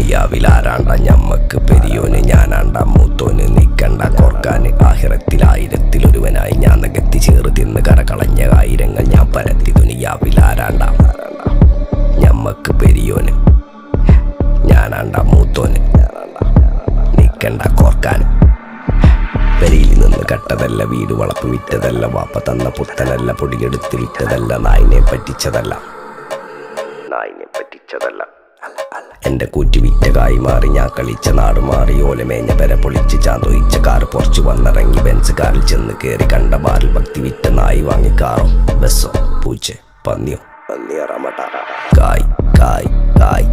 ദുനിയാവിലാരാണ്ട ഞമ്മക്ക് പെരിയോന് ഞാനാണ്ട മൂത്തോന് നിക്കണ്ട കോർക്കാന് ആഹിറത്തിലായിരത്തിലൊരുവനായി ഞാൻ നകത്തി ചേറ് തിന്ന് കരകളഞ്ഞ ആയിരങ്ങൾ ഞാൻ പരത്തി ദുനിയാവിലാരാണ്ട ഞമ്മക്ക് പെരിയോന് ഞാനാണ്ട മൂത്തോന് നിക്കണ്ട കോർക്കാന് പെരിയിൽ നിന്ന് കട്ടതല്ല വീട് വളപ്പ് വിറ്റതല്ല വാപ്പ തന്ന പുത്തനല്ല പൊടിയെടുത്ത് വിറ്റതല്ല നായിനെ പറ്റിച്ചതല്ല എന്റെ കൂറ്റി വിറ്റ കായി മാറി ഞാൻ കളിച്ച നാട് മാറി ഓലമേഞ്ഞ പെര പൊളിച്ച് ചാന്തൊയിച്ച കാറ് പൊറച്ചു വന്നിറങ്ങി ബെൻസ് കാറിൽ ചെന്ന് കയറി കണ്ട ബാറിൽ ഭക്തി വിറ്റ നായി വാങ്ങി കാറോ ബസ്സോ പൂച്ച പന്നിയോ കായ് കായ് കായ്